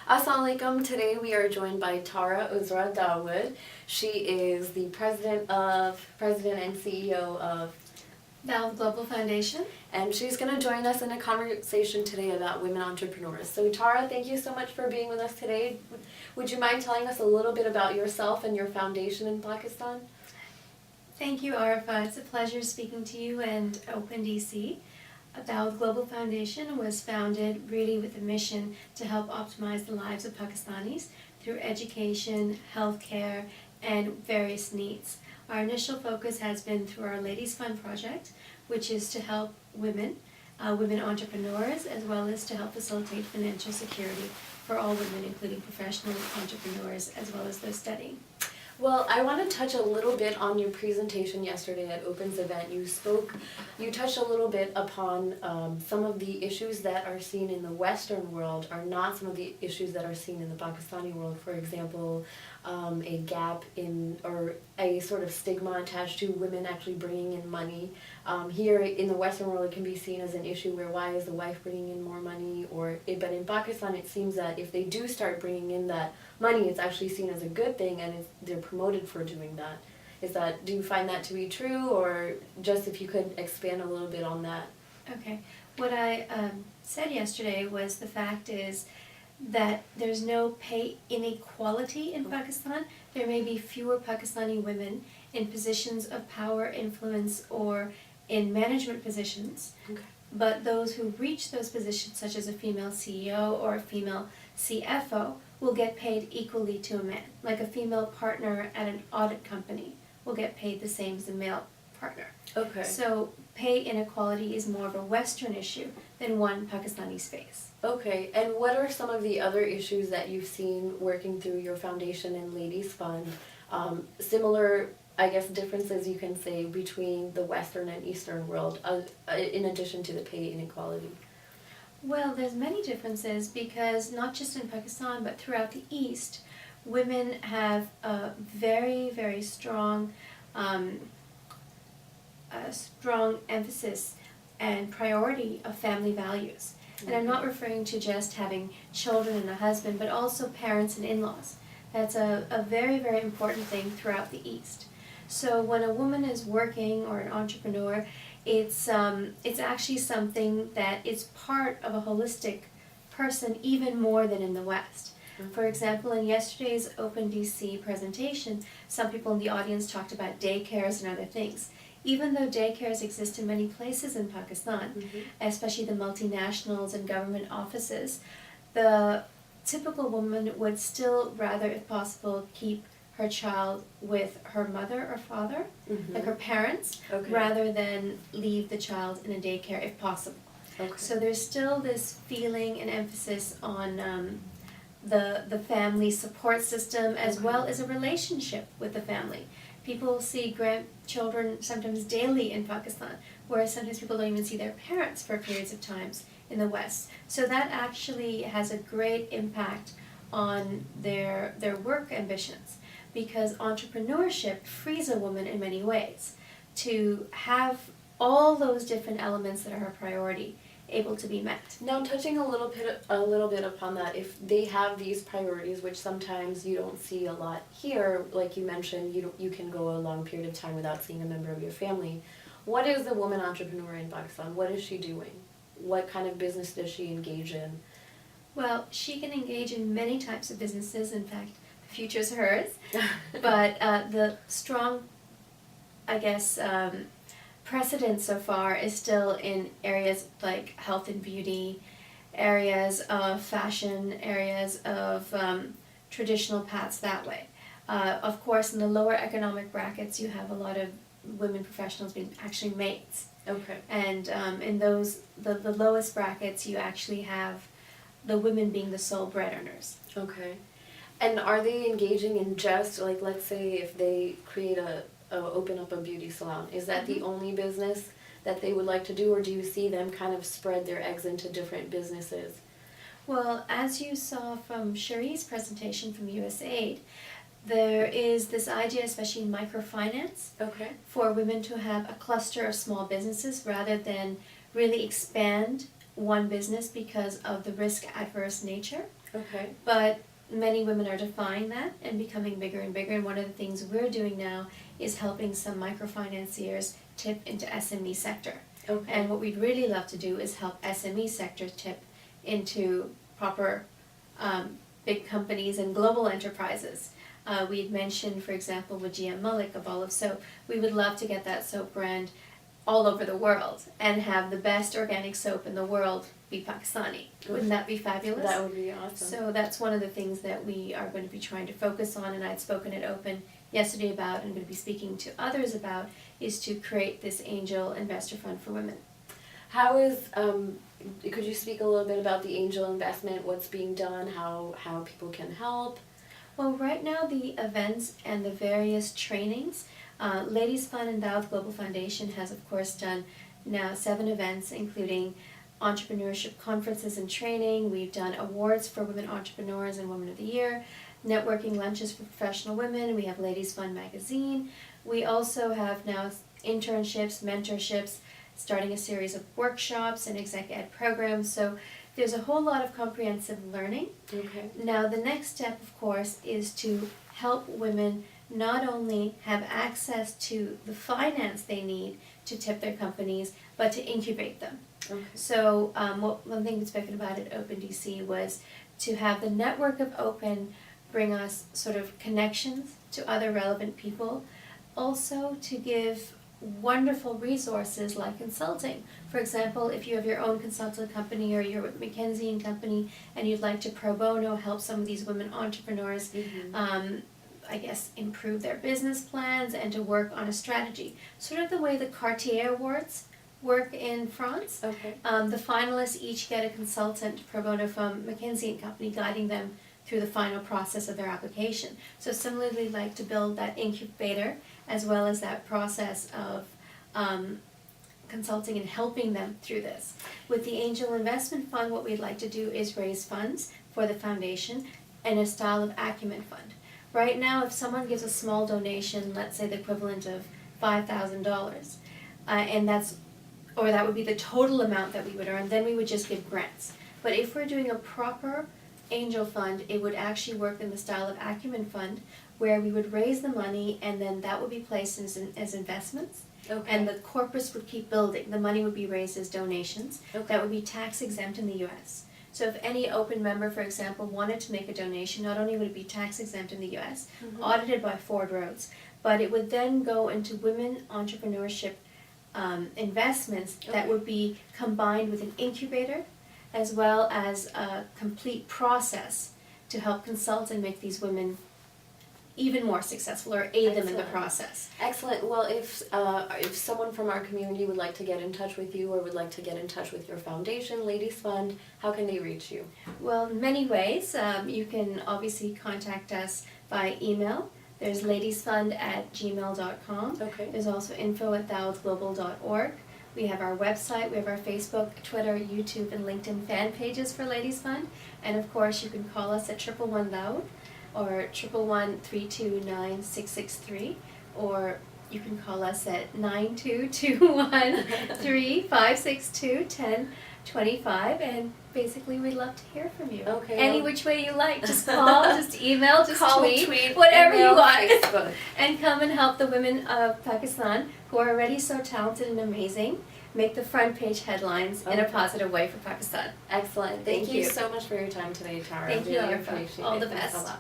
Assalamualaikum. Today we are joined by Tara Uzra Dawood. She is the president and CEO of Dawood Global Foundation. and she's going to join us in a conversation today about women entrepreneurs. So Tara, thank you so much for being with us today. Would you mind telling us a little bit about yourself and your foundation in Pakistan? Thank you, Arifa. It's a pleasure speaking to you and Open DC. Dawood Global Foundation was founded really with a mission to help optimize the lives of Pakistanis through education, healthcare, and various needs. Our initial focus has been through our Ladies Fund project, which is to help women entrepreneurs, as well as to help facilitate financial security for all women, including professional entrepreneurs, as well as those studying. Well, I want to touch a little bit on your presentation yesterday at Open's event. You touched a little bit upon some of the issues that are seen in the Western world are not some of the issues that are seen in the Pakistani world. For example, a gap in, or a sort of stigma attached to women actually bringing in money. Here in the Western world, it can be seen as an issue where why is the wife bringing in more money? But in Pakistan, it seems that if they do start bringing in that money, it's actually seen as a good thing, and they're promoted for doing that. Do you find that to be true, or just if you could expand a little bit on that? Okay. What I said yesterday was the fact is that there's no pay inequality in Pakistan. There may be fewer Pakistani women in positions of power, influence, or in management positions. Okay. But those who reach those positions, such as a female CEO or a female CFO, will get paid equally to a man. Like a female partner at an audit company will get paid the same as a male partner. Okay. So pay inequality is more of a Western issue than one Pakistanis face. Okay, and what are some of the other issues that you've seen working through your foundation and Ladies Fund? Similar, I guess, differences you can say between the Western and Eastern world, in addition to the pay inequality. Well, there's many differences because not just in Pakistan but throughout the East, women have a very, very strong emphasis and priority of family values. And I'm not referring to just having children and a husband, but also parents and in-laws. That's a very, very important thing throughout the East. So when a woman is working or an entrepreneur, it's actually something that is part of a holistic person even more than in the West. For example, in yesterday's Open DC presentation, some people in the audience talked about daycares and other things. Even though daycares exist in many places in Pakistan, especially the multinationals and government offices, the typical woman would still rather, if possible, keep her child with her mother or father, like her parents, rather than leave the child in a daycare if possible. So there's still this feeling and emphasis on the family support system, as well as a relationship with the family. People see grandchildren sometimes daily in Pakistan, whereas sometimes people don't even see their parents for periods of times in the West. So that actually has a great impact on their work ambitions, because entrepreneurship frees a woman in many ways to have all those different elements that are her priority able to be met. Now, touching a little bit upon that, if they have these priorities, which sometimes you don't see a lot here, like you mentioned, you can go a long period of time without seeing a member of your family. What is the woman entrepreneur in Pakistan? What is she doing? What kind of business does she engage in? Well, she can engage in many types of businesses. In fact, the future's hers. But the strong, I guess, precedent so far is still in areas like health and beauty, areas of fashion, areas of traditional paths that way. Of course, in the lower economic brackets, you have a lot of women professionals being actually maids. Okay. And in those, the lowest brackets, you actually have the women being the sole bread earners. Okay. And are they engaging in just, like, let's say if they create open up a beauty salon, is that the only business that they would like to do, or do you see them kind of spread their eggs into different businesses? Well, as you saw from Cherie's presentation from USAID, there is this idea, especially in microfinance, for women to have a cluster of small businesses rather than really expand one business because of the risk-adverse nature. Okay. But many women are defying that and becoming bigger and bigger, and one of the things we're doing now is helping some microfinanciers tip into SME sector. Okay. And what we'd really love to do is help SME sector tip into proper big companies and global enterprises. We had mentioned, for example, with GM Mullik, a ball of soap, we would love to get that soap brand all over the world and have the best organic soap in the world be Pakistani. Wouldn't that be fabulous? That would be awesome. So that's one of the things that we are going to be trying to focus on, and I'd spoken at Open yesterday about, and I'm going to be speaking to others about, is to create this angel investor fund for women. How is, could you speak a little bit about the angel investment, what's being done, how people can help? Well, right now the events and the various trainings, Ladies Fund and Dawood Global Foundation has of course done now 7 events, including entrepreneurship conferences and training. We've done awards for women entrepreneurs and Women of the Year, networking lunches for professional women. We have Ladies Fund magazine. We also have now internships, mentorships, starting a series of workshops and exec ed programs. So there's a whole lot of comprehensive learning. Okay. Now the next step, of course, is to help women not only have access to the finance they need to tip their companies, but to incubate them. Okay. So one thing we've spoken about at Open DC was to have the network of Open bring us sort of connections to other relevant people, also to give wonderful resources like consulting. For example, if you have your own consulting company or you're with McKinsey & Company and you'd like to pro bono help some of these women entrepreneurs I guess improve their business plans and to work on a strategy. Sort of the way the Cartier Awards work in France. Okay. The finalists each get a consultant pro bono from McKinsey & Company guiding them through the final process of their application. So similarly, like to build that incubator as well as that process of consulting and helping them through this. With the Angel Investment Fund, what we'd like to do is raise funds for the foundation in a style of acumen fund. Right now, if someone gives a small donation, let's say the equivalent of $5,000, and that would be the total amount that we would earn, then we would just give grants. But if we're doing a proper angel fund, it would actually work in the style of acumen fund, where we would raise the money and then that would be placed as investments. Okay. And the corpus would keep building. The money would be raised as donations. Okay. That would be tax exempt in the U.S. So if any Open member, for example, wanted to make a donation, not only would it be tax exempt in the U.S., audited by Ford Rhodes, but it would then go into women entrepreneurship investments that would be combined with an incubator as well as a complete process to help consult and make these women even more successful or aid them in the process. Excellent. Well, if someone from our community would like to get in touch with you or would like to get in touch with your foundation, Ladies Fund, how can they reach you? Well, in many ways. You can obviously contact us by email. There's ladiesfund@gmail.com. Okay. There's also info@dawoodglobal.org. We have our website, we have our Facebook, Twitter, YouTube, and LinkedIn fan pages for Ladies Fund. And of course, you can call us at 111 Dawood or 111-329-663, or you can call us at 9221-3562-1025, and basically we'd love to hear from you. Okay. Any which way you like, just call, just email, just Call, tweet, whatever email, you want. Facebook. And come and help the women of Pakistan, who are already so talented and amazing, make the front page headlines in a positive way for Pakistan. Excellent. Thank Thank you you so much for your time today, Tara. Thank you, Really Arfa. appreciate All it. the Thanks a best. lot.